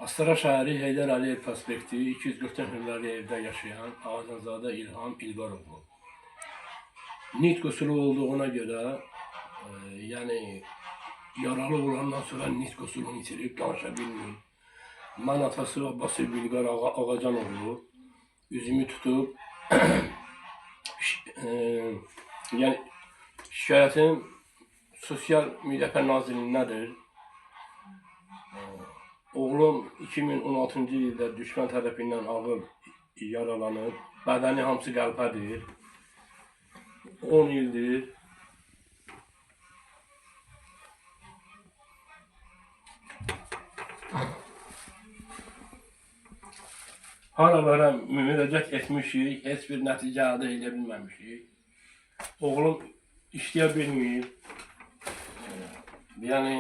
Astara şəhəri Heydər Əliyev prospekti 240 nömrəli evdə yaşayan Ağazadə İlham İlqaroğlu. NİT qüsuru olduğuna görə, yəni yaralı olandan sonra NİT qüsurunu itirib danışa bilmir. Mən atası Abbasov İlqar Ağacanoğlu üzümü tutub yəni şikayətim Sosial Müdafiə Nazirliyindədir. Oğlum 2016-cı ildə düşmən tərəfindən ağır yaralanıb. Bədəni hamısı qəlpədir. 10 ildir. Haralara müraciət etmişik, heç bir nəticə əldə edə bilməmişik. Oğlum işləyə bilmir. Yəni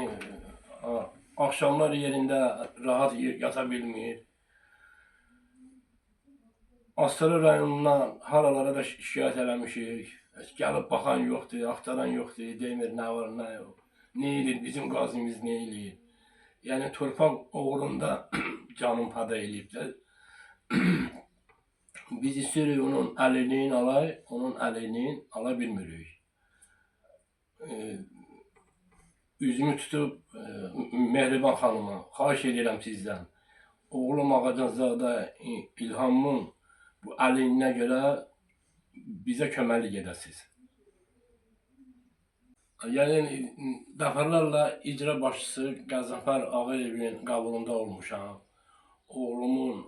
akşamlar yerində rahat yata bilmir. Astara rayonundan haralara da şikayət eləmişik. Gəlib baxan yoxdur, axtaran yoxdur, demir nə var, nə yox. Nə edir, bizim qazimiz nə edir? Yəni torpaq uğrunda canım fəda eləyiblər. Biz istəyirik onun əlilliyin alay, onun əlilliyin ala bilmirik. Üzümü tutub Mehriban xanıma, xahiş edirəm sizdən. Oğlum Ağazadə İlhamın bu əlilliyinə görə bizə köməklik edəsiniz. Yəni dəfələrlə icra başçısı Qəzənfər Ağayevin qəbulunda olmuşam. Oğlumun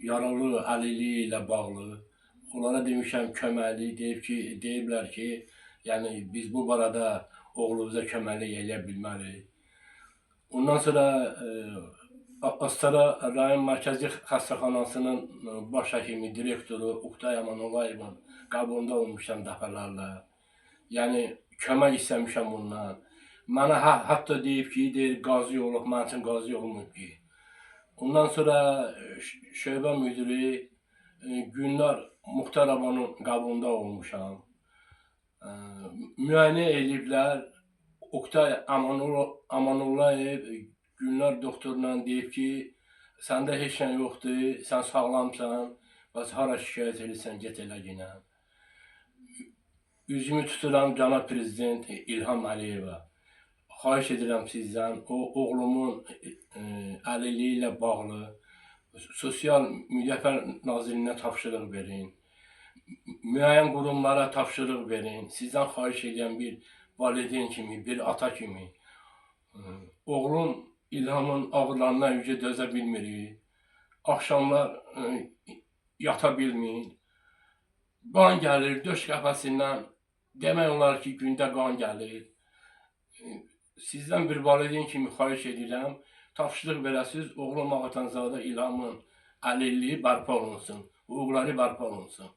yaralı əlilliyi ilə bağlı onlara demişəm köməklik, deyiblər ki, yəni biz bu barədə oğlumuza köməklik edə bilmərik. Ondan sonra Astara rayon mərkəzi xəstəxanasının baş həkimi, direktoru Oqtay Amanulayevin qəbulunda olmuşam dəfələrlə. Yəni kömək istəmişəm ondan. Mənə hətta deyib ki, qazi olub, mənim üçün qazi olmayıb ki. Ondan sonra şöbə müdiri Günlar Muxtaravanın qəbulunda olmuşam. Müayinə ediblər. Oqtay Amanullayev Günlar doktorla deyib ki, səndə heç nə yoxdur, sən sağlamsan, bəs hara şikayət edirsən, get elə yenə. Üzümü tuturam cənab prezident İlham Əliyevə. Xahiş edirəm sizdən, o oğlumun əlilliyi ilə bağlı Sosial Müdafiə Nazirliyinə tapşırıq verin. Müəyyən qurumlara tapşırıq verin. Sizdən xahiş edirəm bir valideyn kimi, bir ata kimi. Oğlum İlhamın ağrılarına yüce dözə bilmirik. Axşamlar yata bilmir. Qan gəlir döş qəfəsindən. Demək olar ki, gündə qan gəlir. Sizdən bir valideyn kimi xahiş edirəm, tapşırıq verəsiniz, oğlum Ağazadə İlhamın əlilliyi bərpa olunsun, hüquqları bərpa olunsun.